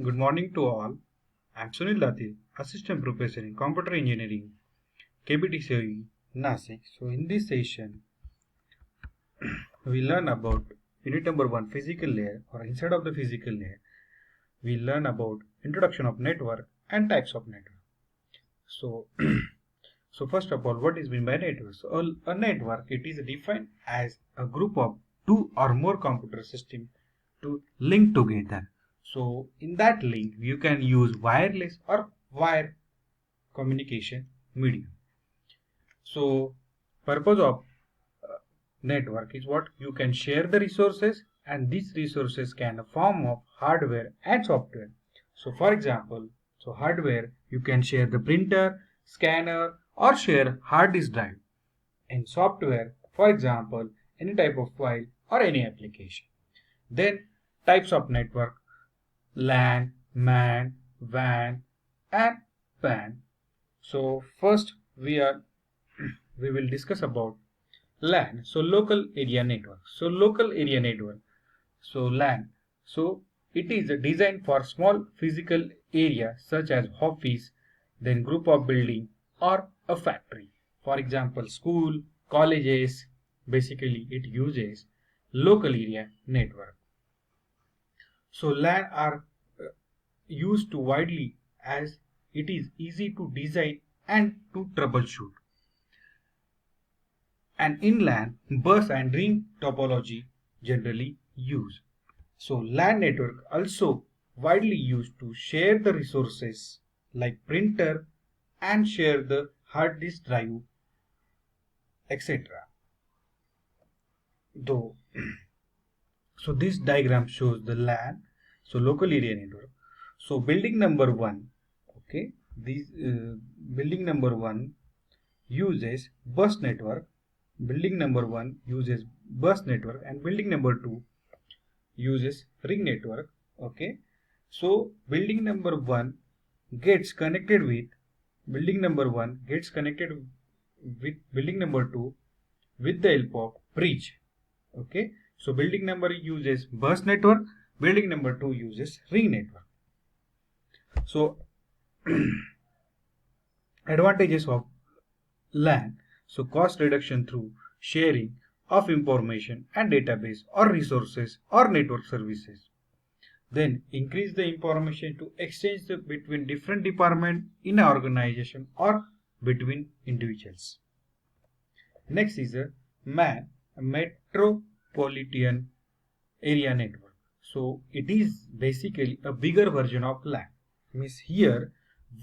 Good morning to all. I'm Sunil Dati, Assistant Professor in Computer Engineering, KBTCOE, Nasik. So in this session, we learn about unit number 1, physical layer, or inside of the physical layer. We learn about introduction of network and types of network. So, so first of all, what is meant by network? So a network, it is defined as a group of two or more computer systems to link together. So in that link, you can use wireless or wire communication medium. So purpose of network is what you can share the resources, and these resources can form of hardware and software. So for example, so hardware you can share the printer, scanner, or share hard disk drive. And software, for example, any type of file or any application. Then types of network: LAN, MAN, WAN, and PAN. So first we will discuss about LAN. So local area network. So local area network. So LAN. So it is designed for small physical area such as office, then group of building or a factory. For example, school, colleges. Basically, it uses local area network. So LAN are used to widely as it is easy to design and to troubleshoot. And in LAN, bus and ring topology generally used. So LAN network also widely used to share the resources like printer and share the hard disk drive, etc. Though, so this diagram shows the LAN, so local area network. So building number one, okay, building number one uses bus network. Building number one uses bus network, and building number two uses ring network. Okay, so building number one gets connected with building number two with the help of bridge. Okay, so building number uses bus network, building number two uses ring network. So advantages of LAN. So cost reduction through sharing of information and database or resources or network services. Then increase the information to exchange between different departments in an organization or between individuals. Next is a MAN, a metropolitan area network. So it is basically a bigger version of LAN. Means here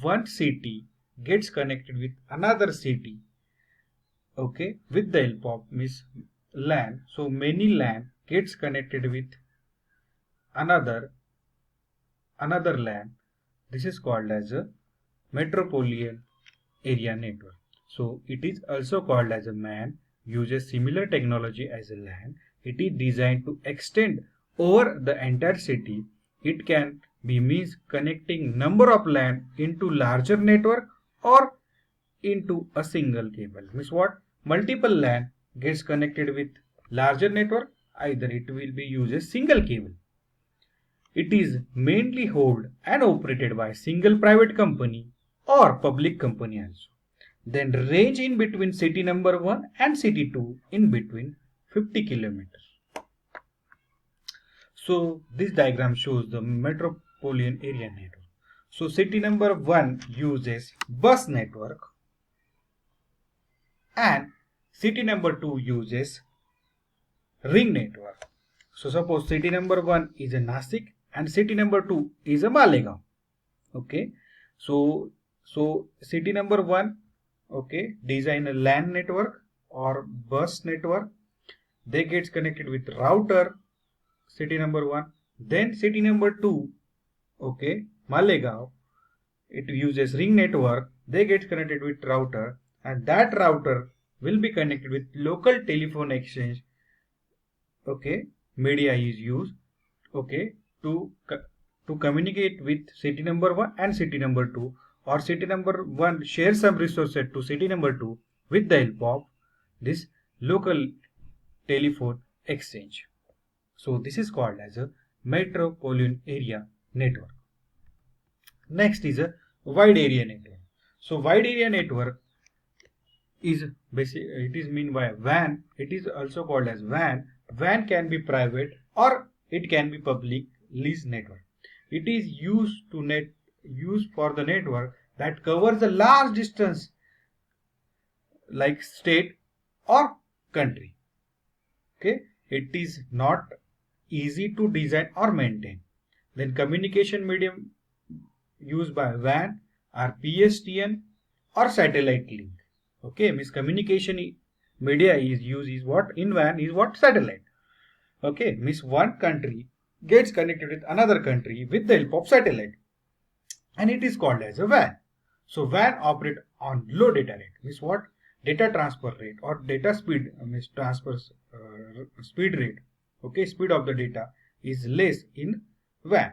one city gets connected with another city, okay, with the help of LAN. So many LAN gets connected with another LAN. This is called as a metropolitan area network. So it is also called as a MAN, uses similar technology as a LAN. It is designed to extend over the entire city. It can be means connecting number of LAN into larger network or into a single cable. Means what? Multiple LAN gets connected with larger network, either it will be uses single cable. It is mainly held and operated by single private company or public company also. Then range in between city number 1 and city 2 in between 50 kilometers. So this diagram shows the metropolitan area network. So city number 1 uses bus network and city number 2 uses ring network. So suppose city number 1 is a Nasik and city number 2 is a Malegaon. Okay, so city number 1, okay, design a LAN network or bus network. They gets connected with router, city number 1. Then city number 2, okay, Malegaon, it uses ring network. They get connected with router, and that router will be connected with local telephone exchange. Okay, media is used, okay, to communicate with city number 1 and city number 2, or city number 1 share some resources to city number 2 with the help of this local telephone exchange. So this is called as a metropolitan area network. Next is a wide area network. So wide area network is it is mean by WAN. It is also called as WAN. WAN can be private or it can be public lease network. It is used for the network that covers a large distance like state or country. Okay, it is not easy to design or maintain. Then communication medium used by WAN are PSTN or satellite link. Okay, means communication media is used is what in WAN is what satellite. Okay, means one country gets connected with another country with the help of satellite, and it is called as a WAN. So WAN operate on low data rate. Means what? Data transfer rate or data speed means transfer speed rate. Okay, speed of the data is less in WAN.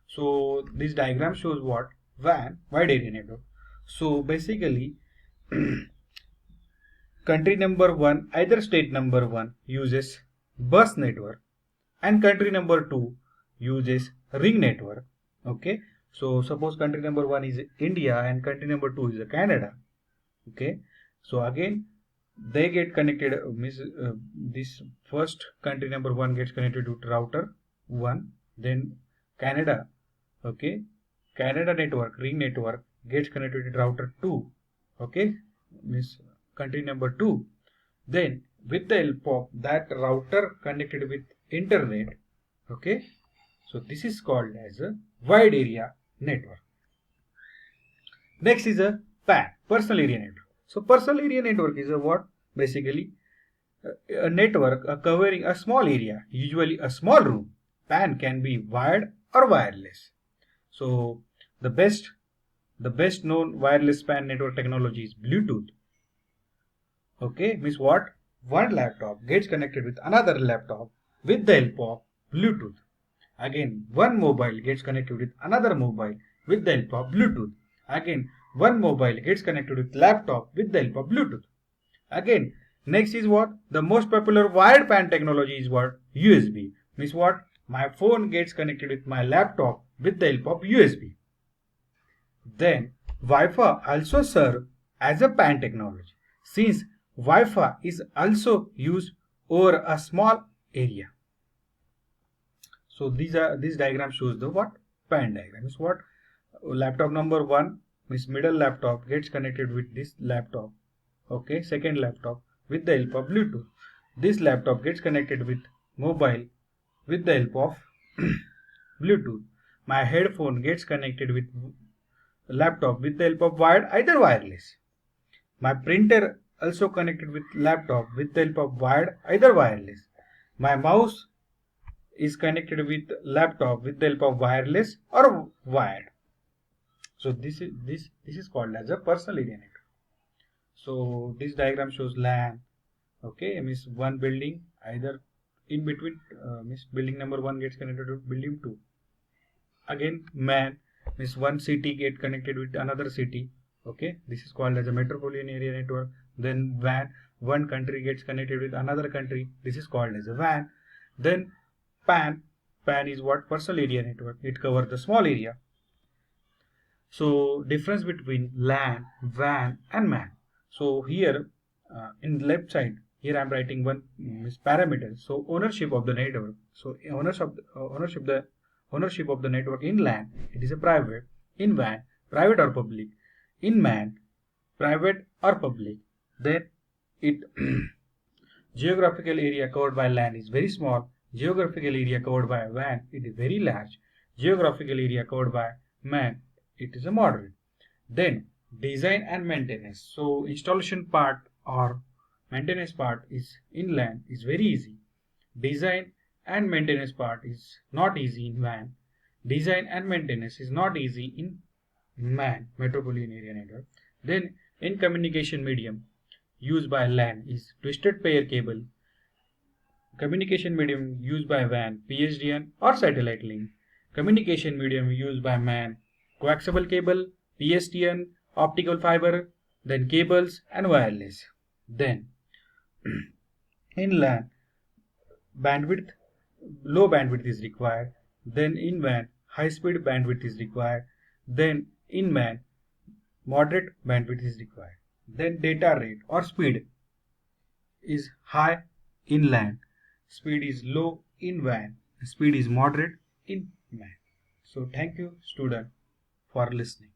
So this diagram shows what? WAN, wide area network. So basically country number 1, either state number 1 uses bus network and country number 2 uses ring network. Okay, so suppose country number 1 is India and country number 2 is Canada. Okay, so again they get connected this first country number 1 gets connected to router 1, then Canada, okay, Canada network ring network gets connected to router 2, okay, means country number 2, then with the help of that router connected with internet, okay, so this is called as a wide area network. Next is a PAN, personal area network. So personal area network is a what? Basically a network covering a small area, usually a small room. PAN can be wired or wireless. So the best known wireless PAN network technology is Bluetooth. Okay, means what? One laptop gets connected with another laptop with the help of Bluetooth. Again, one mobile gets connected with another mobile with the help of Bluetooth. Again, one mobile gets connected with laptop with the help of Bluetooth. Again, next is what? The most popular wired PAN technology is what? USB. Means what? My phone gets connected with my laptop with the help of USB. Then, Wi-Fi also serves as a PAN technology, since Wi-Fi is also used over a small area. So this diagram shows the what? PAN diagram. Is what? Laptop number 1 means middle laptop gets connected with this laptop. Okay, second laptop with the help of Bluetooth. This laptop gets connected with mobile with the help of Bluetooth. My headphone gets connected with laptop with the help of wired, either wireless. My printer also connected with laptop with the help of wired, either wireless. My mouse is connected with laptop with the help of wireless or wired. So this is called as a personal area network. So this diagram shows LAN. Okay, means one building either in between means building number 1 gets connected to building 2. Again MAN means one city get connected with another city. Okay, this is called as a metropolitan area network. Then WAN, one country gets connected with another country. This is called as a WAN. Then PAN. PAN is what? Personal area network. It covers the small area. So difference between LAN, WAN and MAN. So here in the left side, here I am writing one parameter. So ownership of the network. So ownership of the network in LAN, it is a private. In WAN, private or public. In MAN, private or public. Then it geographical area covered by LAN is very small. Geographical area covered by WAN, it is very large. Geographical area covered by MAN, it is a moderate. Then design and maintenance. So installation part or maintenance part is in LAN is very easy. Design and maintenance part is not easy in WAN. Design and maintenance is not easy in MAN, metropolitan area network. Then in communication medium used by LAN is twisted pair cable. Communication medium used by WAN, PSDN or satellite link. Communication medium used by MAN, coaxial cable, PSTN, optical fiber, then cables and wireless. Then in LAN, bandwidth, low bandwidth is required. Then in WAN, high speed bandwidth is required. Then in MAN, moderate bandwidth is required. Then data rate or speed is high in LAN, speed is low in WAN, speed is moderate in MAN. So thank you student for listening.